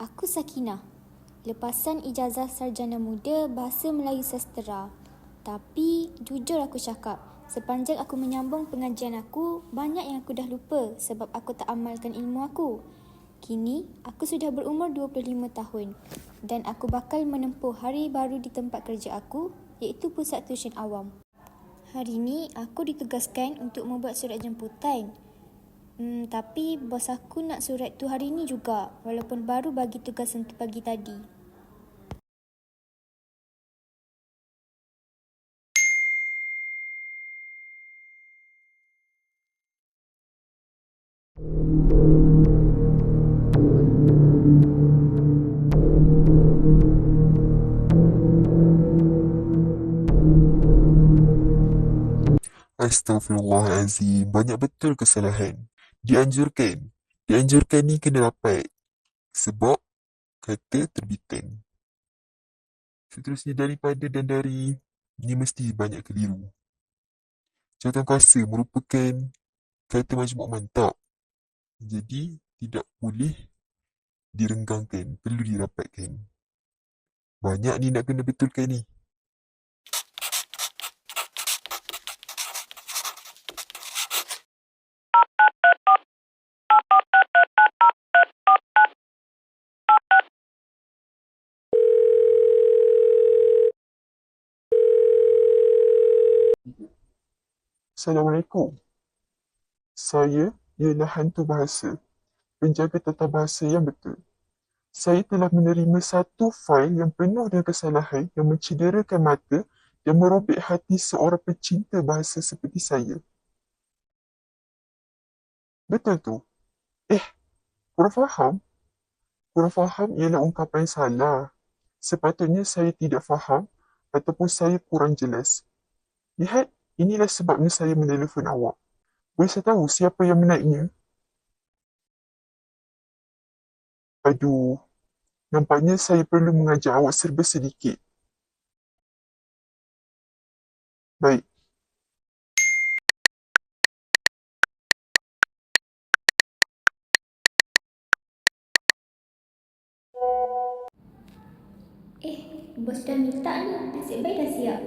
Aku Sakinah, lepasan ijazah sarjana muda Bahasa Melayu Sastera. Tapi jujur aku cakap, sepanjang aku menyambung pengajian aku, banyak yang aku dah lupa sebab aku tak amalkan ilmu aku. Kini, aku sudah berumur 25 tahun dan aku bakal menempuh hari baru di tempat kerja aku, iaitu pusat tuisyen awam. Hari ini, aku ditugaskan untuk membuat surat jemputan. Tapi bos aku nak surat tu hari ni juga, walaupun baru bagi tugas untuk pagi tadi. Astaghfirullahalazim, banyak betul kesalahan. Dianjurkan ni kena rapat. Sebab kata terbitan. Seterusnya daripada dan dari, ni mesti banyak keliru. Jawatan kuasa merupakan kata majmuk mantap. Jadi, tidak boleh direnggangkan, perlu dirapatkan. Banyak ni nak kena betulkan ni. Assalamualaikum. Saya ialah hantu bahasa, penjaga tata bahasa yang betul. Saya telah menerima satu fail yang penuh dengan kesalahan yang mencederakan mata dan merobek hati seorang pecinta bahasa seperti saya. Betul tu? Eh, kurang faham? Kurang faham ialah ungkapan yang salah. Sepatutnya saya tidak faham ataupun saya kurang jelas. Lihat, inilah sebabnya saya menelefon awak. Boleh saya tahu siapa yang menaiknya? Aduh, nampaknya saya perlu mengajar awak serba sedikit. Baik, Bos dah minta ni, nasib baik dah siap.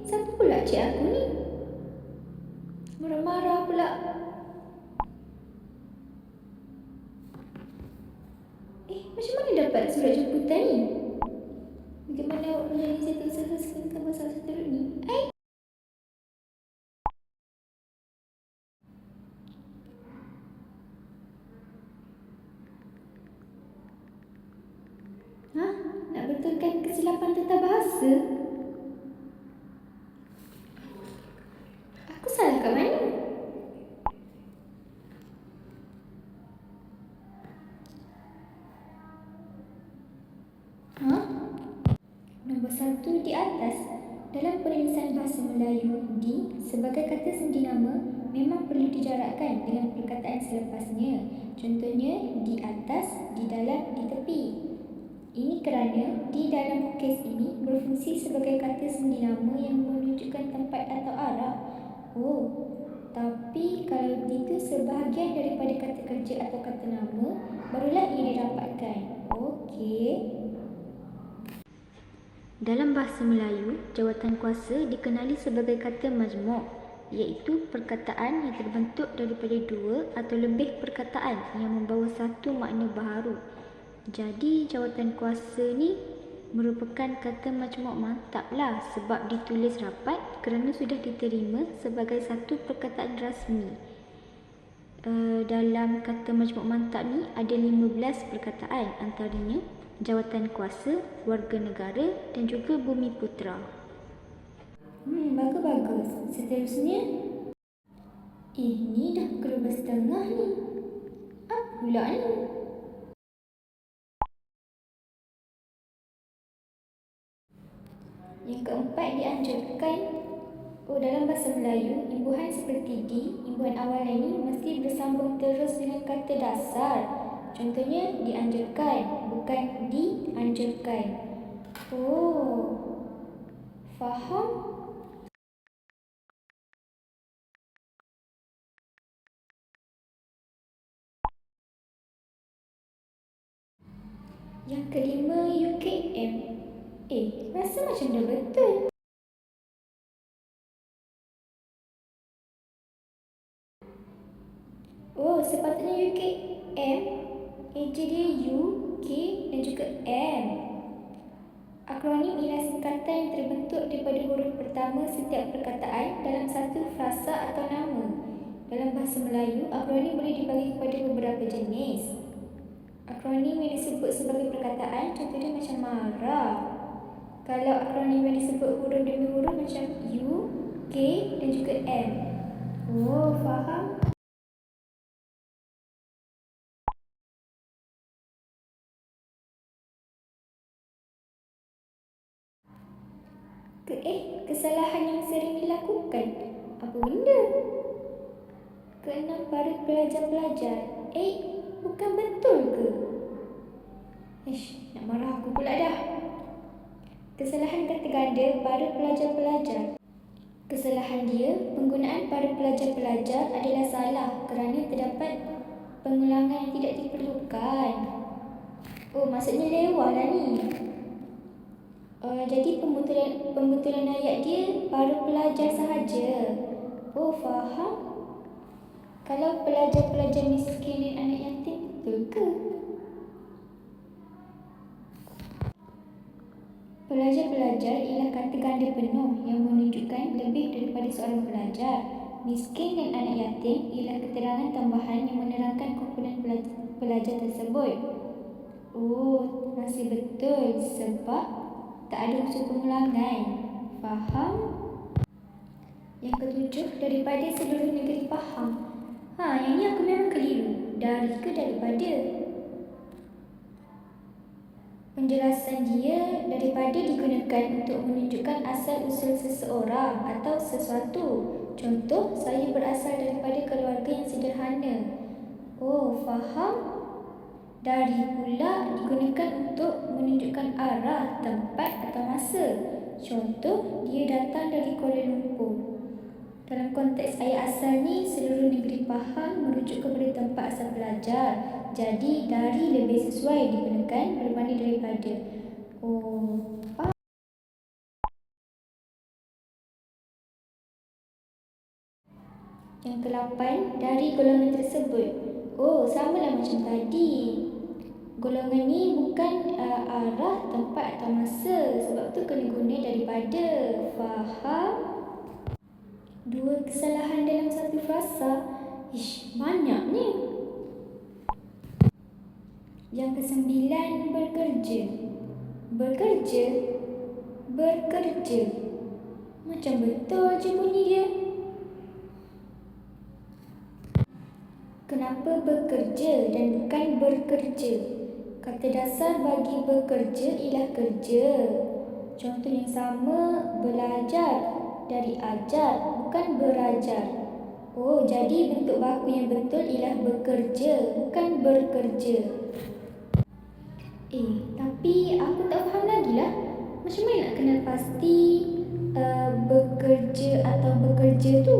Siapa pula cik aku ni? Marah-marah pula. Macam mana dapat surat jemputan ni? Bagaimana awak menjadi setiausaha selesaikan masalah seteruk ni? Nak betulkan kesilapan tata bahasa? Aku salah kat mana? Nombor 1 di atas. Dalam penulisan bahasa Melayu, di sebagai kata sendi nama memang perlu dijarakkan dengan perkataan selepasnya. Contohnya, di atas, di dalam, di tepi. Ini kerana di dalam kes ini berfungsi sebagai kata sendi nama yang menunjukkan tempat atau arah. Tapi kalau itu sebahagian daripada kata kerja atau kata nama, barulah ia dirapatkan. Okey. Dalam bahasa Melayu, jawatan kuasa dikenali sebagai kata majmuk, iaitu perkataan yang terbentuk daripada dua atau lebih perkataan yang membawa satu makna baharu. Jadi, jawatan kuasa ni merupakan kata majmuk mantap lah sebab ditulis rapat kerana sudah diterima sebagai satu perkataan rasmi. Dalam kata majmuk mantap ni ada 15 perkataan, antaranya jawatan kuasa, warga negara dan juga bumi putera. Bagus-bagus. Seterusnya, ni dah pukul 12.30 ni. Apa pula ni? Yang keempat dianjurkan, dalam bahasa Melayu, imbuhan seperti di, imbuhan awalan ini mesti bersambung terus dengan kata dasar. Contohnya, dianjurkan, bukan dianjurkan. Faham? Yang kelima UKM. Rasa macam dah betul. Sepatutnya UKM. Eja dia U, K dan juga M. Akronim ialah singkatan yang terbentuk daripada huruf pertama setiap perkataan dalam satu frasa atau nama. Dalam bahasa Melayu, akronim boleh dibagi kepada beberapa jenis. Akronim yang disebut sebagai perkataan, contohnya macam marah. Kalau akronim yang disebut huruf demi huruf macam U, K dan juga M. Faham? Kesalahan yang sering dilakukan. Apa benda? Keenam, para pelajar-pelajar. Bukan betul ke? Nak marah aku pula dah. Kesalahan kata ganda para pelajar-pelajar. Kesalahan dia, penggunaan para pelajar-pelajar adalah salah kerana terdapat pengulangan yang tidak diperlukan. Maksudnya lewah lah ni. Jadi pembetulan ayat dia para pelajar sahaja. Faham? Kalau pelajar-pelajar miskin dan anak yatim, betul ke? Pelajar-pelajar ialah kata ganda penuh yang menunjukkan lebih daripada seorang pelajar. Miskin dan anak yatim ialah keterangan tambahan yang menerangkan kumpulan pelajar tersebut. Masih betul sebab tak ada unsur pengulangan. Faham? Yang ketujuh, daripada seluruh negeri faham. Yang ni aku memang keliru. Dari ke daripada? Penjelasan dia, daripada digunakan untuk menunjukkan asal-usul seseorang atau sesuatu. Contoh, saya berasal daripada keluarga yang sederhana. Faham? Dari pula digunakan untuk menunjukkan arah, tempat atau masa. Contoh, dia datang dari Kuala Lumpur. Dalam konteks ayat asal ni, seluruh negeri faham merujuk kepada tempat asal pelajar. Jadi, dari lebih sesuai digunakan berbanding daripada. Faham? Yang ke-8, dari golongan tersebut. Samalah macam tadi. Golongan ni bukan arah, tempat atau masa. Sebab tu kena guna daripada. Faham? 2 kesalahan dalam satu frasa. Banyak ni. Yang ke-9, bekerja. Bekerja. Macam betul je bunyi dia. Kenapa bekerja dan bukan bekerja? Kata dasar bagi bekerja ialah kerja. Contoh yang sama, belajar dari ajar, bukan berajar. Jadi bentuk baku yang betul ialah bekerja, bukan bekerja. Tapi aku tak faham lagi lah. Macam mana nak kenal pasti bekerja atau bekerja tu?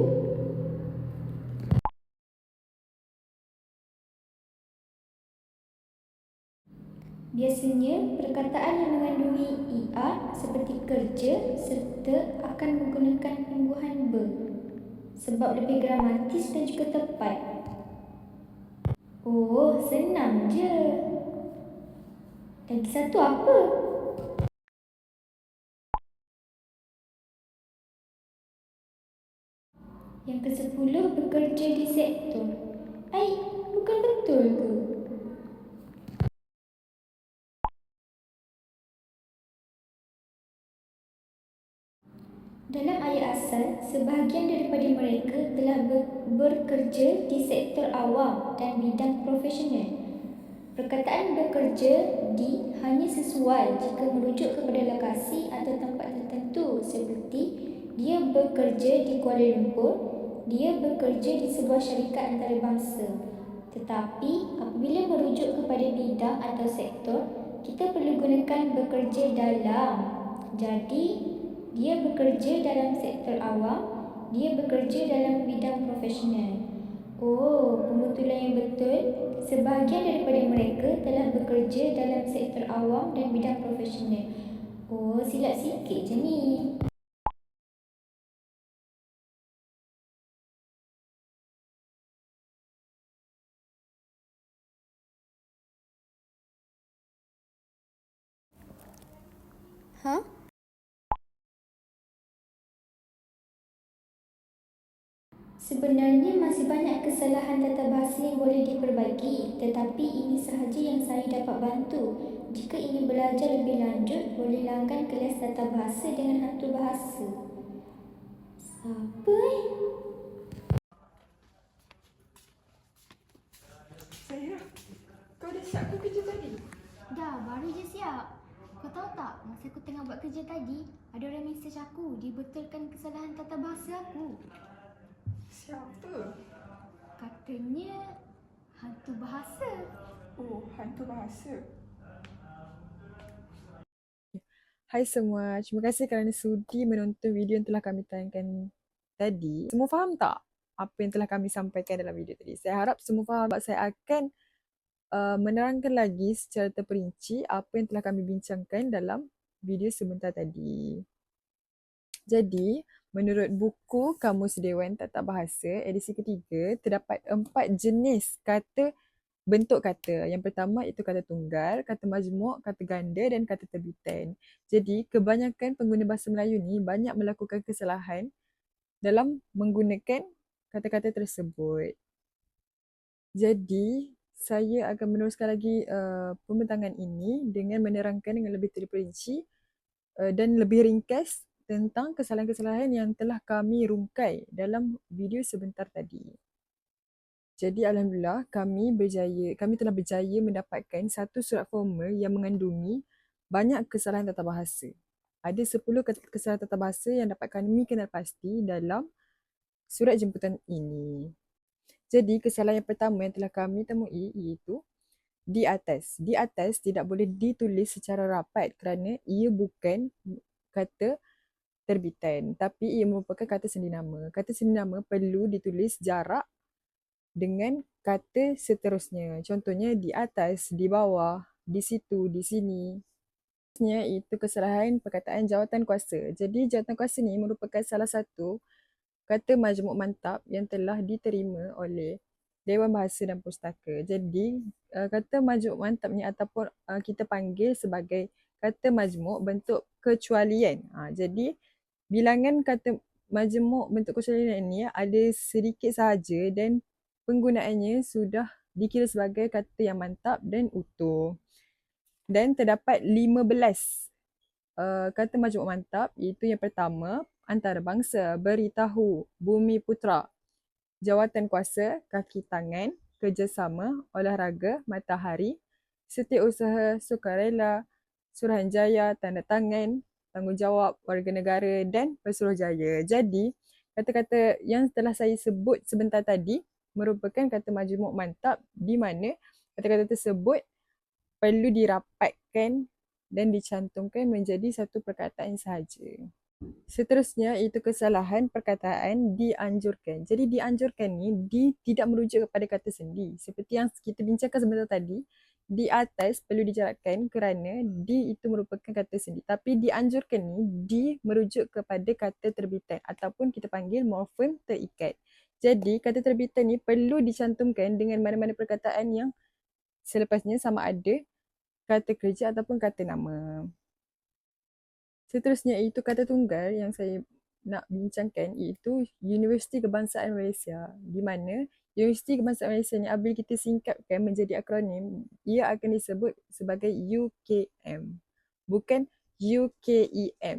Biasanya, perkataan yang mengandungi ER seperti kerja serta akan menggunakan pembuahan ber sebab lebih gramatis dan juga tepat. Senang je. Lagi satu apa? Yang ke-10, bekerja di sektor. Bukan betul ke? Dalam ayat asal, sebahagian daripada mereka telah bekerja di sektor awam dan bidang profesional. Perkataan bekerja di hanya sesuai jika merujuk kepada lokasi atau tempat tertentu seperti dia bekerja di Kuala Lumpur, dia bekerja di sebuah syarikat antarabangsa. Tetapi apabila merujuk kepada bidang atau sektor, kita perlu gunakan bekerja dalam. Jadi, dia bekerja dalam sektor awam, dia bekerja dalam bidang profesional. Oh, pembetulan yang betul. Sebahagian daripada mereka telah bekerja dalam sektor awam dan bidang profesional. Oh, silap sikit je ni. Ha? Sebenarnya masih banyak kesalahan tata bahasa yang boleh diperbaiki, tetapi ini sahaja yang saya dapat bantu. Jika ingin belajar lebih lanjut, boleh langgan kelas tata bahasa dengan hantu bahasa. Siapa Saya, kau dah siap ke kerja tadi? Dah, baru je siap. Kau tahu tak, masa aku tengah buat kerja tadi, ada orang mesej aku, dibetulkan kesalahan tata bahasa aku. Siapa? Katanya, hantu bahasa. Oh, hantu bahasa. Hai semua, terima kasih kerana sudi menonton video yang telah kami tayangkan tadi. Semua faham tak apa yang telah kami sampaikan dalam video tadi? Saya harap semua faham sebab saya akan menerangkan lagi secara terperinci apa yang telah kami bincangkan dalam video sebentar tadi. Jadi, menurut buku Kamus Dewan Tata Bahasa edisi ketiga, terdapat 4 jenis bentuk kata. Yang pertama itu kata tunggal, kata majmuk, kata ganda dan kata terbitan. Jadi kebanyakan pengguna bahasa Melayu ni banyak melakukan kesalahan dalam menggunakan kata-kata tersebut. Jadi saya akan meneruskan lagi pembentangan ini dengan menerangkan dengan lebih terperinci dan lebih ringkas tentang kesalahan-kesalahan yang telah kami rungkai dalam video sebentar tadi. Jadi alhamdulillah kami telah berjaya mendapatkan satu surat formal yang mengandungi banyak kesalahan tata bahasa. Ada 10 kesalahan tata bahasa yang dapat kami kenal pasti dalam surat jemputan ini. Jadi kesalahan yang pertama yang telah kami temui iaitu di atas. Di atas tidak boleh ditulis secara rapat kerana ia bukan kata terbitan tapi ia merupakan kata sendinama. Kata sendinama perlu ditulis jarak dengan kata seterusnya. Contohnya di atas, di bawah, di situ, di sini. Itu kesalahan perkataan jawatan kuasa. Jadi jawatan kuasa ni merupakan salah satu kata majmuk mantap yang telah diterima oleh Dewan Bahasa dan Pustaka. Jadi kata majmuk mantap ni ataupun kita panggil sebagai kata majmuk bentuk kecualian. Jadi bilangan kata majmuk bentuk kecualian ni ada sedikit sahaja dan penggunaannya sudah dikira sebagai kata yang mantap dan utuh. Dan terdapat 15 kata majmuk mantap, iaitu yang pertama, antarabangsa, beritahu, bumi putra, jawatan kuasa, kaki tangan, kerjasama, olahraga, matahari, setiausaha, sukarela, suruhanjaya, tanda tangan, tanggungjawab, warga negara dan pesuruhjaya. Jadi, kata-kata yang telah saya sebut sebentar tadi merupakan kata majmuk mantap di mana kata-kata tersebut perlu dirapatkan dan dicantumkan menjadi satu perkataan sahaja. Seterusnya itu kesalahan perkataan dianjurkan. Jadi dianjurkan ni tidak merujuk kepada kata sendi. Seperti yang kita bincangkan sebentar tadi, di atas perlu dijarakkan kerana di itu merupakan kata sendi. Tapi dianjurkan ni merujuk kepada kata terbitan ataupun kita panggil morfem terikat. Jadi kata terbitan ni perlu dicantumkan dengan mana-mana perkataan yang selepasnya sama ada kata kerja ataupun kata nama. Seterusnya itu kata tunggal yang saya nak bincangkan iaitu Universiti Kebangsaan Malaysia, di mana Universiti Kebangsaan Malaysia ni apabila kita singkapkan menjadi akronim, ia akan disebut sebagai UKM, bukan UKEM.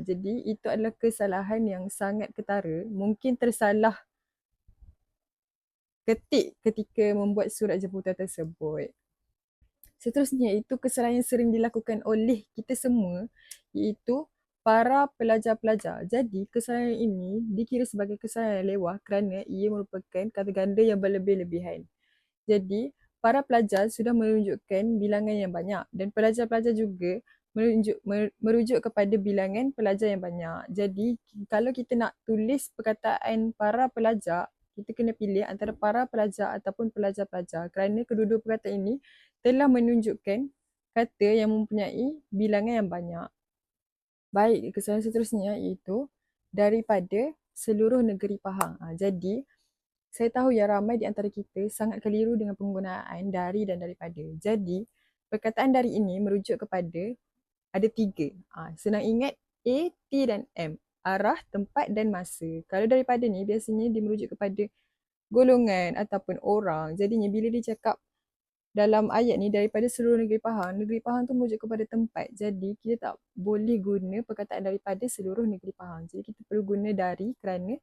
Jadi itu adalah kesalahan yang sangat ketara, mungkin tersalah ketik ketika membuat surat jemputan tersebut. Seterusnya itu kesalahan yang sering dilakukan oleh kita semua iaitu para pelajar-pelajar. Jadi kesalahan ini dikira sebagai kesalahan yang lewah kerana ia merupakan kata ganda yang berlebih-lebihan. Jadi para pelajar sudah menunjukkan bilangan yang banyak dan pelajar-pelajar juga merujuk kepada bilangan pelajar yang banyak. Jadi kalau kita nak tulis perkataan para pelajar kita kena pilih antara para pelajar ataupun pelajar-pelajar kerana kedua-dua perkataan ini telah menunjukkan kata yang mempunyai bilangan yang banyak. Baik, kesalahan seterusnya iaitu daripada seluruh negeri Pahang. Jadi, saya tahu yang ramai di antara kita sangat keliru dengan penggunaan dari dan daripada. Jadi, perkataan dari ini merujuk kepada ada 3. Senang ingat A, T dan M. Arah, tempat dan masa. Kalau daripada ni biasanya dia merujuk kepada golongan ataupun orang. Jadinya bila dia cakap dalam ayat ni daripada seluruh negeri Pahang tu merujuk kepada tempat. Jadi kita tak boleh guna perkataan daripada seluruh negeri Pahang. Jadi kita perlu guna dari kerana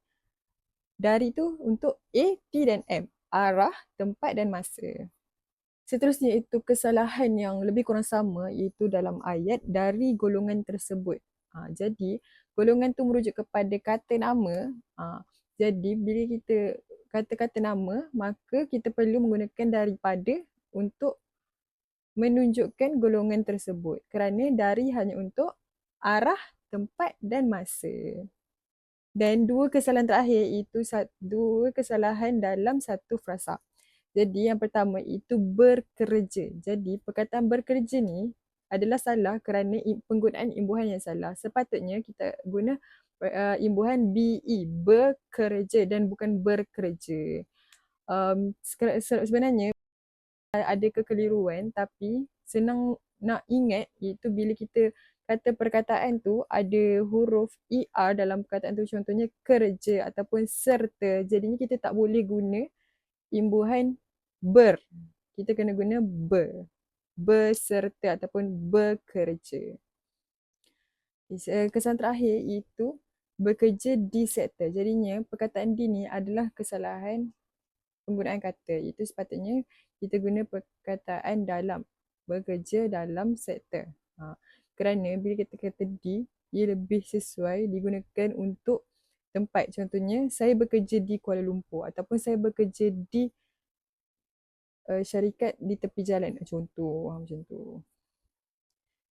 dari tu untuk A, T dan M. Arah, tempat dan masa. Seterusnya itu kesalahan yang lebih kurang sama iaitu dalam ayat dari golongan tersebut. Jadi golongan tu merujuk kepada kata nama. Jadi bila kita kata-kata nama, maka kita perlu menggunakan daripada untuk menunjukkan golongan tersebut. Kerana dari hanya untuk arah, tempat dan masa. Dan dua kesalahan terakhir itu dua kesalahan dalam satu frasa. Jadi yang pertama itu berkerja. Jadi perkataan bekerja ni adalah salah kerana penggunaan imbuhan yang salah. Sepatutnya kita guna imbuhan BE, bekerja dan bukan berkerja. Sebenarnya ada kekeliruan tapi senang nak ingat iaitu bila kita kata perkataan tu ada huruf ER dalam perkataan tu, contohnya kerja ataupun serta. Jadinya kita tak boleh guna imbuhan ber. Kita kena guna ber. Beserta ataupun bekerja. Kesan terakhir itu bekerja di sektor. Jadinya perkataan di ni adalah kesalahan penggunaan kata. Itu sepatutnya kita guna perkataan dalam. Bekerja dalam sektor. Kerana bila kita kata di, ia lebih sesuai digunakan untuk tempat. Contohnya, saya bekerja di Kuala Lumpur ataupun saya bekerja di syarikat di tepi jalan. Contoh macam tu.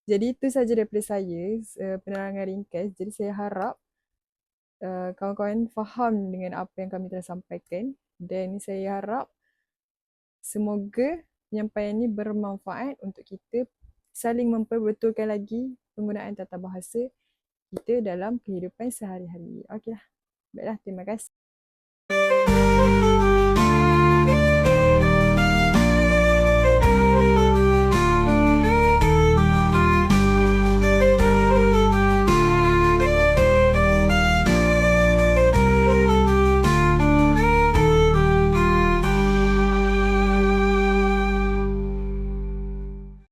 Jadi itu sahaja daripada saya, penerangan ringkas. Jadi saya harap kawan-kawan faham dengan apa yang kami telah sampaikan. Dan saya harap semoga penyampaian ini bermanfaat untuk kita saling memperbetulkan lagi penggunaan tata bahasa kita dalam kehidupan sehari-hari. Okeylah. Baiklah, terima kasih.